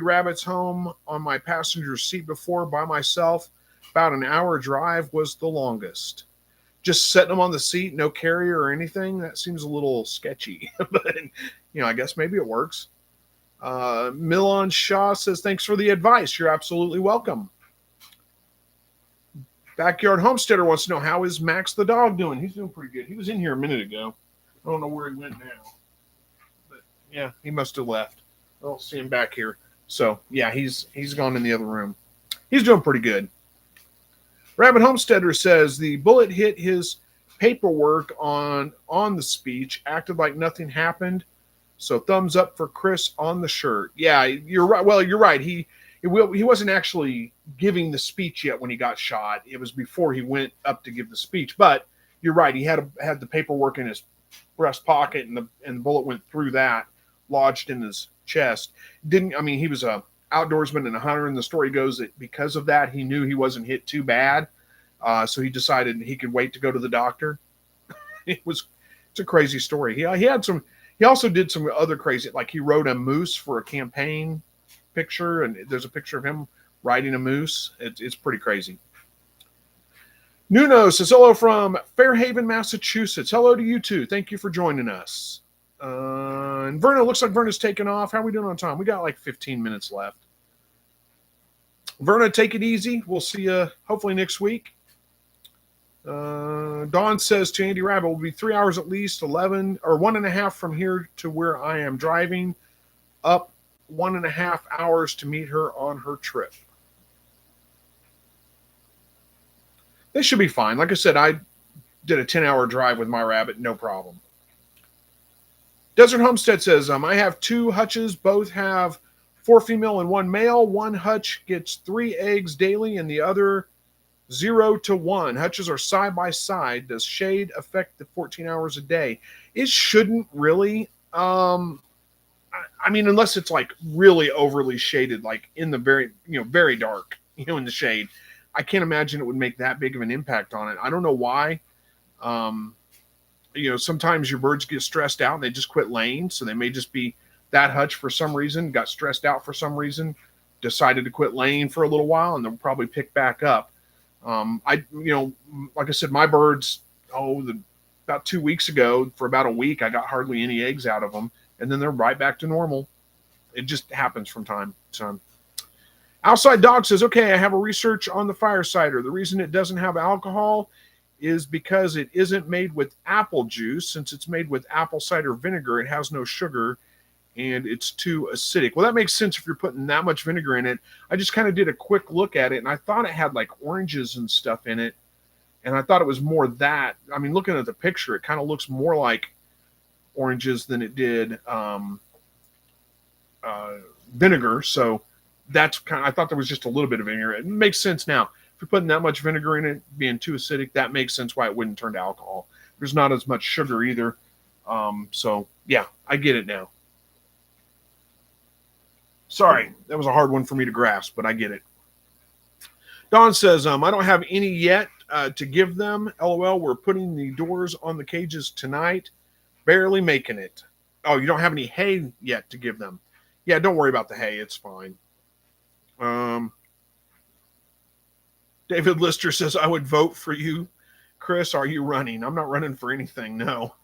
rabbits home on my passenger seat before by myself. About an hour drive was the longest. Just setting them on the seat, no carrier or anything, that seems a little sketchy. But, I guess maybe it works. Milan Shaw says, thanks for the advice. You're absolutely welcome. Backyard Homesteader wants to know, how is Max the dog doing? He's doing pretty good. He was in here a minute ago. I don't know where he went now. But, yeah, he must have left. I don't see him back here. So, yeah, he's gone in the other room. He's doing pretty good. Rabbit Homesteader says the bullet hit his paperwork on the speech, acted like nothing happened. So thumbs up for Chris on the shirt. Yeah, you're right. Well, you're right. He wasn't actually giving the speech yet when he got shot. It was before he went up to give the speech. But you're right. He had the paperwork in his breast pocket, and the bullet went through that, lodged in his chest. He was a outdoorsman and a hunter, and the story goes that because of that, he knew he wasn't hit too bad, so he decided he could wait to go to the doctor. It's a crazy story. He also did some other crazy, like he rode a moose for a campaign picture, and there's a picture of him riding a moose. It's pretty crazy. Nuno says hello from Fairhaven, Massachusetts. Hello to you too. Thank you for joining us. And Verna, looks like Verna's taken off. How are we doing on time? We got like 15 minutes left. Verna, take it easy. We'll see you hopefully next week. Dawn says to Andy Rabbit, will be 3 hours at least, 11 or 1.5 from here to where I am driving, up 1.5 hours to meet her on her trip. They should be fine. Like I said, I did a 10-hour drive with my rabbit, no problem. Desert Homestead says, I have 2 hutches. Both have 4 female and 1 male. One hutch gets 3 eggs daily and the other 0 to 1. Hutches are side by side. Does shade affect the 14 hours a day? It shouldn't really. Unless it's like really overly shaded, like in the very dark, in the shade. I can't imagine it would make that big of an impact on it. I don't know why. Sometimes your birds get stressed out and they just quit laying. So they may just be that hutch for some reason, got stressed out for some reason, decided to quit laying for a little while, and they'll probably pick back up. Like I said, my birds, about 2 weeks ago, for about a week, I got hardly any eggs out of them, and then they're right back to normal. It just happens from time to time. Outside Dog says, okay, I have a research on the fire cider. The reason it doesn't have alcohol is because it isn't made with apple juice. Since it's made with apple cider vinegar, it has no sugar, and it's too acidic. Well, that makes sense if you're putting that much vinegar in it. I just kind of did a quick look at it, and I thought it had like oranges and stuff in it, and I thought it was more that. Looking at the picture, it kind of looks more like oranges than it did vinegar. So I thought there was just a little bit of vinegar. It makes sense now. If you're putting that much vinegar in it, being too acidic, that makes sense why it wouldn't turn to alcohol. There's not as much sugar either. So yeah, I get it now. Sorry, that was a hard one for me to grasp, but I get it. Don says, I don't have any yet to give them. LOL, we're putting the doors on the cages tonight. Barely making it. Oh, you don't have any hay yet to give them. Yeah, don't worry about the hay. It's fine. David Lister says, I would vote for you. Chris, are you running? I'm not running for anything, no.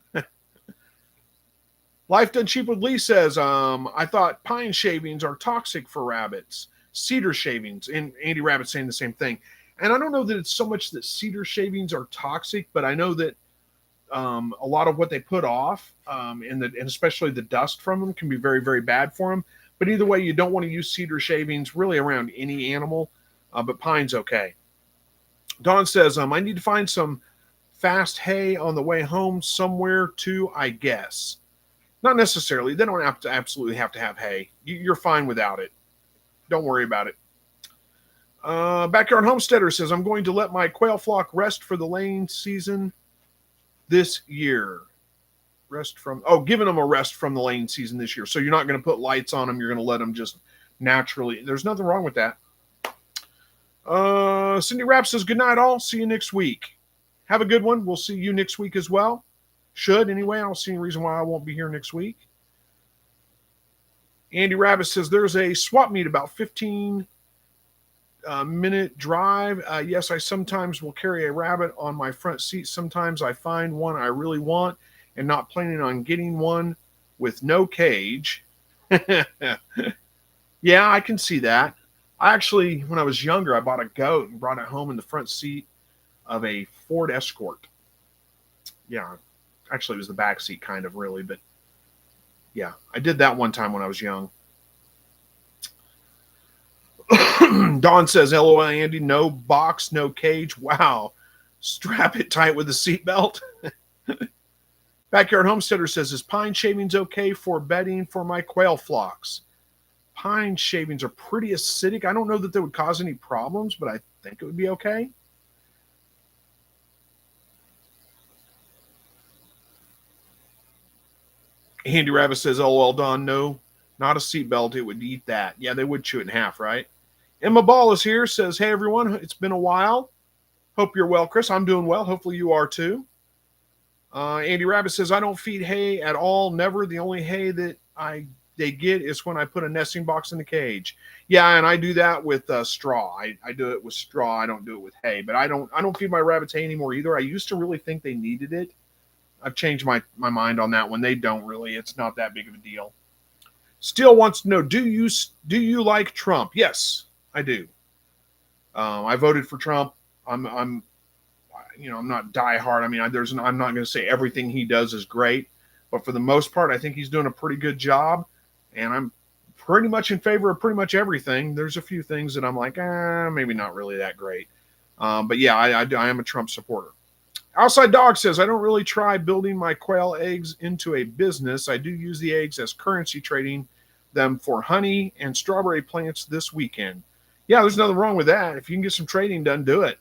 Life Done Cheap with Lee says, I thought pine shavings are toxic for rabbits. Cedar shavings. And Andy Rabbit's saying the same thing. And I don't know that it's so much that cedar shavings are toxic, but I know that a lot of what they put off, and especially the dust from them, can be very, very bad for them. But either way, you don't want to use cedar shavings really around any animal, but pine's okay. Don says, I need to find some fast hay on the way home somewhere too, I guess. Not necessarily. They don't have to absolutely have to have hay. You're fine without it. Don't worry about it. Backyard Homesteader says, I'm going to let my quail flock rest for the laying season this year. Giving them a rest from the laying season this year. So you're not going to put lights on them. You're going to let them just naturally. There's nothing wrong with that. Cindy Rapp says, good night, all. See you next week. Have a good one. We'll see you next week as well. Should, anyway. I don't see any reason why I won't be here next week. Andy Rabbit says, there's a swap meet about 15-minute drive. Yes, I sometimes will carry a rabbit on my front seat. Sometimes I find one I really want and not planning on getting one with no cage. Yeah, I can see that. I actually, when I was younger, I bought a goat and brought it home in the front seat of a Ford Escort. Yeah, actually it was the back seat kind of, really, but yeah, I did that one time when I was young. Dawn says, LOL, Andy, no box, no cage. Wow. Strap it tight with a seatbelt. Backyard Homesteader says, is pine shavings okay for bedding for my quail flocks? Pine shavings are pretty acidic. I don't know that they would cause any problems, but I think it would be okay. Andy Rabbit says, LOL, Don, no, not a seatbelt. It would eat that. Yeah, they would chew it in half, right? Emma Ball is here, says, hey, everyone, it's been a while. Hope you're well, Chris. I'm doing well. Hopefully you are too. Andy Rabbit says, I don't feed hay at all, never. The only hay that they get is when I put a nesting box in the cage. Yeah, and I do that with straw. I do it with straw. I don't do it with hay, but I don't feed my rabbits hay anymore either. I used to really think they needed it. I've changed my mind on that one. They don't really. It's not that big of a deal. Still wants to know, do you like Trump? Yes, I do. I voted for Trump. I'm not diehard. I mean, I'm not going to say everything he does is great, but for the most part, I think he's doing a pretty good job, and I'm pretty much in favor of pretty much everything. There's a few things that I'm like, maybe not really that great. But yeah, I am a Trump supporter. Outside Dog says, I don't really try building my quail eggs into a business. I do use the eggs as currency, trading them for honey and strawberry plants this weekend. Yeah, there's nothing wrong with that. If you can get some trading done, do it.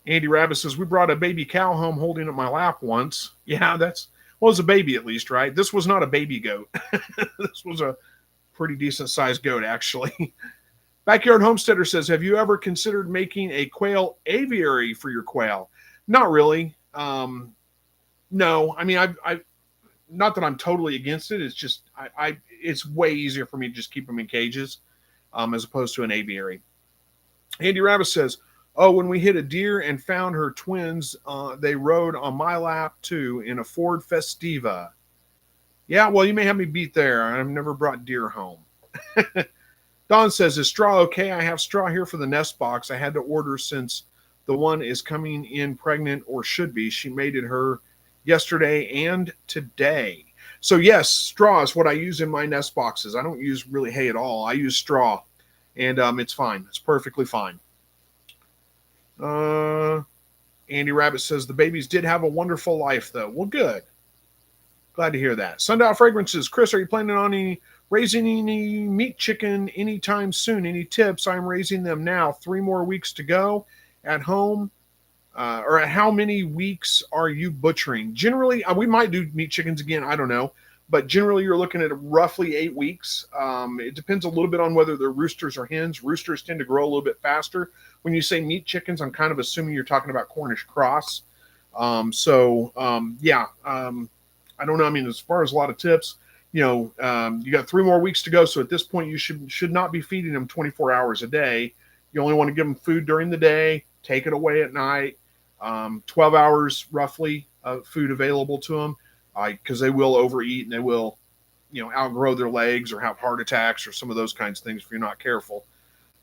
Andy Rabbit says, we brought a baby cow home holding it in my lap once. Yeah, it was a baby at least, right? This was not a baby goat. This was a pretty decent sized goat, actually. Backyard Homesteader says, have you ever considered making a quail aviary for your quail? Not really. No, I mean, I not that I'm totally against it. It's just, it's way easier for me to just keep them in cages, as opposed to an aviary. Andy Rabbit says, oh, when we hit a deer and found her twins, they rode on my lap too in a Ford Festiva. Yeah, well, you may have me beat there. I've never brought deer home. Don says, is straw okay? I have straw here for the nest box. I had to order since the one is coming in pregnant, or should be. She mated her yesterday and today. So yes, straw is what I use in my nest boxes. I don't use really hay at all. I use straw, and it's fine. It's perfectly fine. Andy Rabbit says, the babies did have a wonderful life, though. Well, good. Glad to hear that. Sundial Fragrances. Chris, are you planning on raising any meat chicken anytime soon? Any tips? I'm raising them now. 3 more weeks to go at home. Or at how many weeks are you butchering? Generally, we might do meat chickens again. I don't know. But generally, you're looking at roughly 8 weeks. It depends a little bit on whether they're roosters or hens. Roosters tend to grow a little bit faster. When you say meat chickens, I'm kind of assuming you're talking about Cornish cross. Yeah. I don't know. I mean, as far as a lot of tips, you got 3 more weeks to go. So at this point, you should not be feeding them 24 hours a day. You only want to give them food during the day, take it away at night. 12 hours roughly of food available to them, because they will overeat and they will, outgrow their legs or have heart attacks or some of those kinds of things if you're not careful.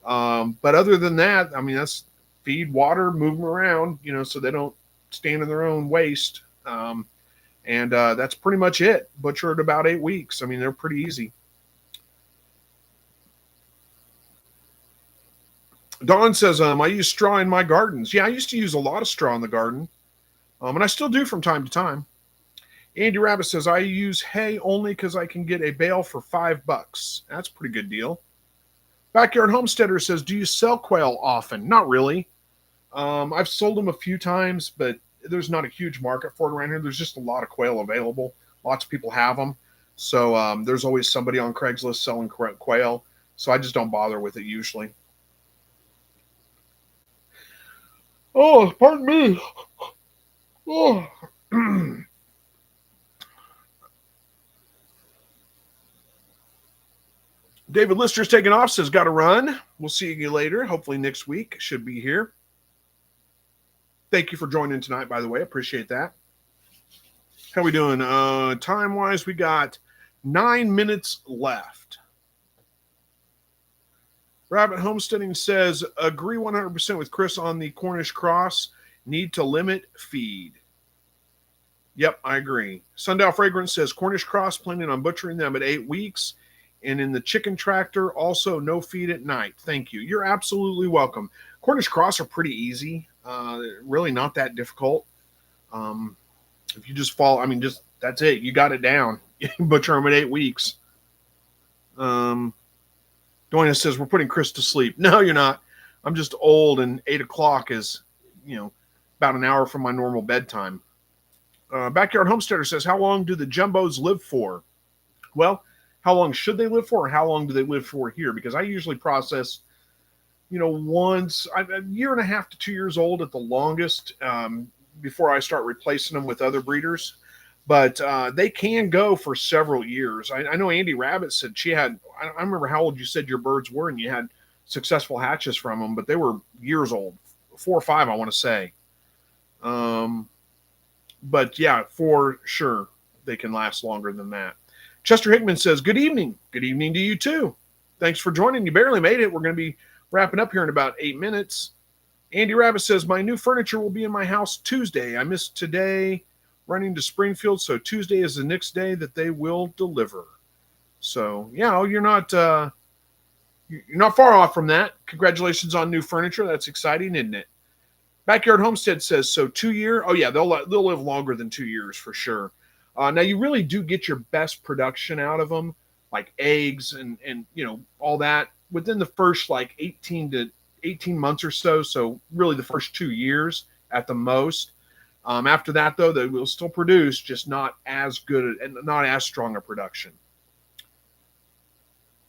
But other than that, I mean, that's feed, water, move them around, so they don't stand in their own waste. And that's pretty much it. Butcher at about 8 weeks. I mean, they're pretty easy. Dawn says, I use straw in my gardens. Yeah, I used to use a lot of straw in the garden. And I still do from time to time. Andy Rabbit says, I use hay only because I can get a bale for $5. That's a pretty good deal. Backyard Homesteader says, do you sell quail often? Not really. I've sold them a few times, but there's not a huge market for it around here. There's just a lot of quail available. Lots of people have them. So there's always somebody on Craigslist selling quail. So I just don't bother with it usually. Oh, pardon me. Oh. David Lister's taking off, says, got to run. We'll see you later. Hopefully next week. Should be here. Thank you for joining tonight, by the way. Appreciate that. How we doing? Time-wise, we got 9 minutes left. Rabbit Homesteading says, agree 100% with Chris on the Cornish cross. Need to limit feed. Yep, I agree. Sundial Fragrance says, Cornish cross, planning on butchering them at 8 weeks. And in the chicken tractor, also no feed at night. Thank you. You're absolutely welcome. Cornish cross are pretty easy. Really not that difficult. If you just follow, I mean, just that's it. You got it down. You butcher them at 8 weeks. Doina says, we're putting Chris to sleep. No, you're not. I'm just old, and 8 o'clock is, about an hour from my normal bedtime. Backyard Homesteader says, how long do the jumbos live for? Well, how long should they live for, or how long do they live for here? Because I usually process, once a year and a half to 2 years old at the longest, before I start replacing them with other breeders. But they can go for several years. I know Andy Rabbit said she had, I remember how old you said your birds were, and you had successful hatches from them, but they were years old, 4 or 5, I want to say. But yeah, for sure, they can last longer than that. Chester Hickman says, good evening. Good evening to you too. Thanks for joining. You barely made it. We're going to be wrapping up here in about 8 minutes. Andy Rabbit says, my new furniture will be in my house Tuesday. I missed today running to Springfield, so Tuesday is the next day that they will deliver. So, yeah, you're not far off from that. Congratulations on new furniture. That's exciting, isn't it? Backyard Homestead says, so 2 year. Oh, yeah, they'll live longer than 2 years for sure. Now, you really do get your best production out of them, like eggs and all that, within the first, 18 months or so. So really the first 2 years at the most. After that, though, they will still produce, just not as good and not as strong a production.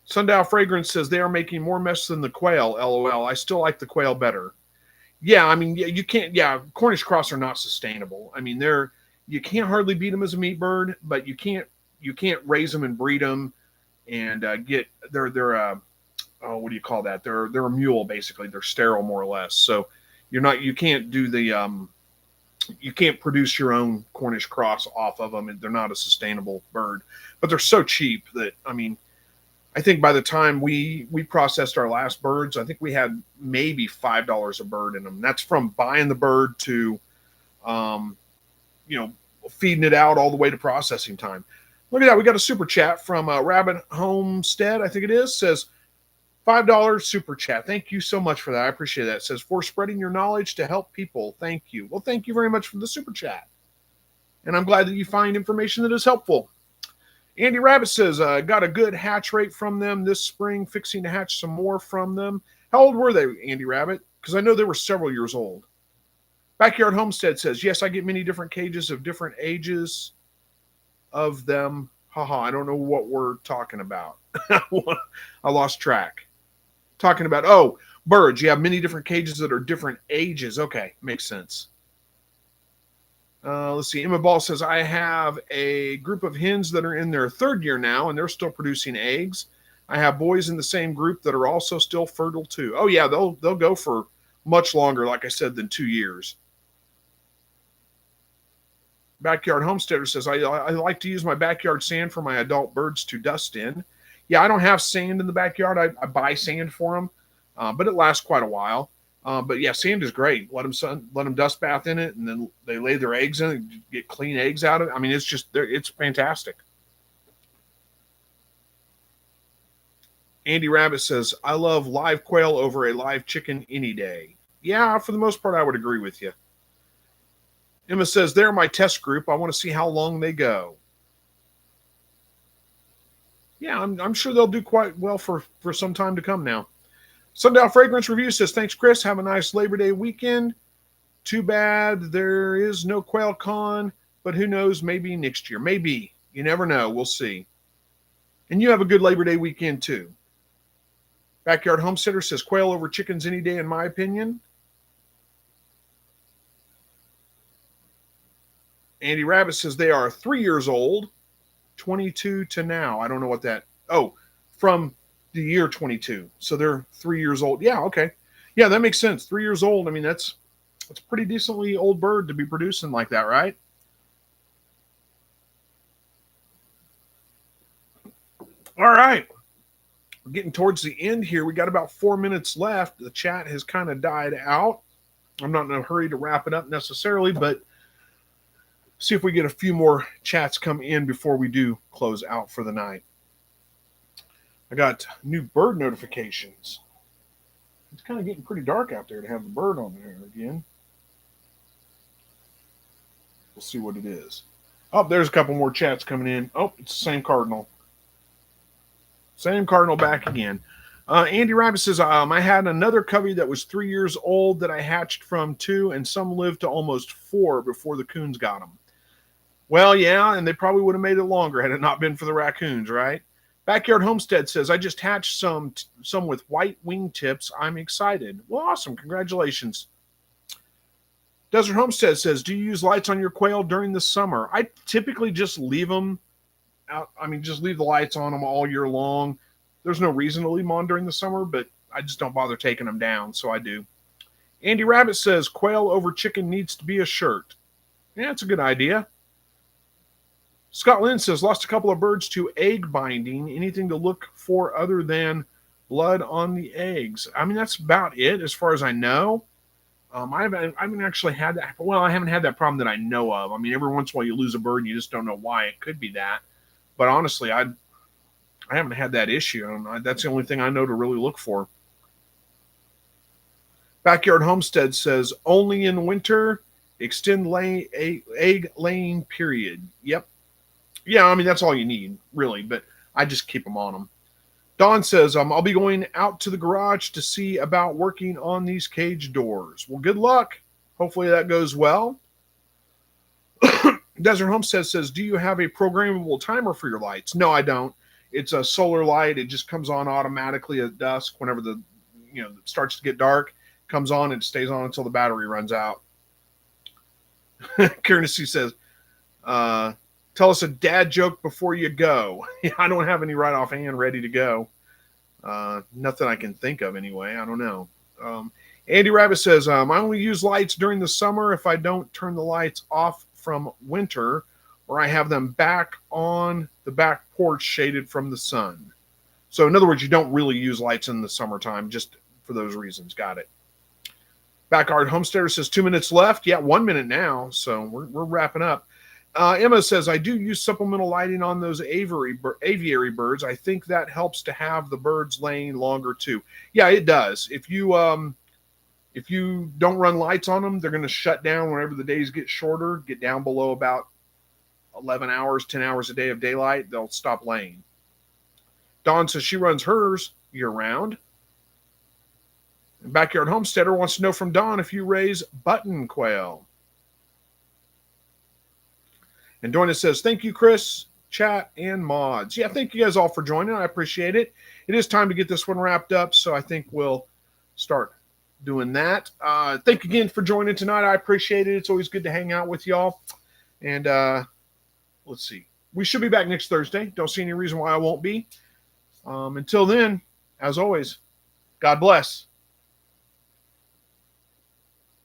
Sundial Fragrance says, they are making more mess than the quail, LOL. I still like the quail better. Yeah, I mean, you can't, Cornish cross are not sustainable. I mean, you can't hardly beat them as a meat bird, but you can't raise them and breed them and they're what do you call that? They're a mule basically. They're sterile more or less. So you can't do you can't produce your own Cornish cross off of them, and they're not a sustainable bird. But they're so cheap that, I mean, I think by the time we processed our last birds, I think we had maybe $5 a bird in them. That's from buying the bird to feeding it out all the way to processing time. Look at that. We got a super chat from Rabbit Homestead, I think it is, says $5 super chat. Thank you so much for that. I appreciate that. It says, for spreading your knowledge to help people. Thank you. Well, thank you very much for the super chat. And I'm glad that you find information that is helpful. Andy Rabbit says, got a good hatch rate from them this spring, fixing to hatch some more from them. How old were they, Andy Rabbit? Because I know they were several years old. Backyard Homestead says, yes, I get many different cages of different ages of them. Haha, I don't know what we're talking about. I lost track. Talking about, birds. You have many different cages that are different ages. Okay, makes sense. Let's see. Emma Ball says, I have a group of hens that are in their 3rd year now, and they're still producing eggs. I have boys in the same group that are also still fertile too. Oh yeah, they'll go for much longer, like I said, than 2 years. Backyard Homesteader says, I like to use my backyard sand for my adult birds to dust in. Yeah, I don't have sand in the backyard. I buy sand for them, but it lasts quite a while. But yeah, sand is great. Let them dust bath in it, and then they lay their eggs in it, get clean eggs out of it. I mean, it's fantastic. Andy Rabbit says, I love live quail over a live chicken any day. Yeah, for the most part, I would agree with you. Emma says, they're my test group. I want to see how long they go. Yeah, I'm sure they'll do quite well for some time to come now. Sundial Fragrance Review says, thanks, Chris. Have a nice Labor Day weekend. Too bad there is no Quail Con, but who knows, maybe next year. Maybe. You never know. We'll see. And you have a good Labor Day weekend, too. Backyard Homesteader says, quail over chickens any day, in my opinion. Andy Rabbit says they are 3 years old, 22 to now. I don't know what that. Oh, from the year 22. So they're 3 years old. Yeah, okay. Yeah, that makes sense. 3 years old. I mean, that's a pretty decently old bird to be producing like that, right? All right. We're getting towards the end here. We got about 4 minutes left. The chat has kind of died out. I'm not in a hurry to wrap it up necessarily, but see if we get a few more chats come in before we do close out for the night. I got new bird notifications. It's kind of getting pretty dark out there to have the bird on there again. We'll see what it is. Oh, there's a couple more chats coming in. Oh, it's the same cardinal. Same cardinal back again. Andy Rabbit says, I had another covey that was 3 years old that I hatched from 2, and some lived to almost 4 before the coons got them. Well, yeah, and they probably would have made it longer had it not been for the raccoons, right? Backyard Homestead says, I just hatched some with white wingtips. I'm excited. Well, awesome. Congratulations. Desert Homestead says, do you use lights on your quail during the summer? I typically just leave them out. I mean, just leave the lights on them all year long. There's no reason to leave them on during the summer, but I just don't bother taking them down, so I do. Andy Rabbit says, quail over chicken needs to be a shirt. Yeah, that's a good idea. Scott Lynn says, lost a couple of birds to egg binding. Anything to look for other than blood on the eggs? I mean, that's about it as far as I know. I haven't actually had that. Well, I haven't had that problem that I know of. I mean, every once in a while you lose a bird and you just don't know why. It could be that. But honestly, I haven't had that issue. That's the only thing I know to really look for. Backyard Homestead says, only in winter, extend egg laying period. Yep. Yeah, I mean, that's all you need, really, but I just keep them on them. Don says, I'll be going out to the garage to see about working on these cage doors. Well, good luck. Hopefully that goes well. Desert Homestead says, do you have a programmable timer for your lights? No, I don't. It's a solar light. It just comes on automatically at dusk whenever it starts to get dark. Comes on and stays on until the battery runs out. Courtesy says, tell us a dad joke before you go. I don't have any right offhand ready to go. Nothing I can think of anyway. I don't know. Andy Rabbit says, I only use lights during the summer if I don't turn the lights off from winter, or I have them back on the back porch shaded from the sun. So in other words, you don't really use lights in the summertime just for those reasons. Got it. Backyard Homesteader says 2 minutes left. Yeah, 1 minute now. So we're wrapping up. Emma says, I do use supplemental lighting on those aviary birds. I think that helps to have the birds laying longer too. Yeah, it does. If you don't run lights on them, they're going to shut down whenever the days get shorter, get down below about 11 hours, 10 hours a day of daylight. They'll stop laying. Dawn says she runs hers year round. And Backyard Homesteader wants to know from Dawn if you raise button quail. And Doina says, thank you, Chris, chat, and mods. Yeah, thank you guys all for joining. I appreciate it. It is time to get this one wrapped up, so I think we'll start doing that. Thank you again for joining tonight. I appreciate it. It's always good to hang out with y'all. And let's see. We should be back next Thursday. Don't see any reason why I won't be. Until then, as always, God bless.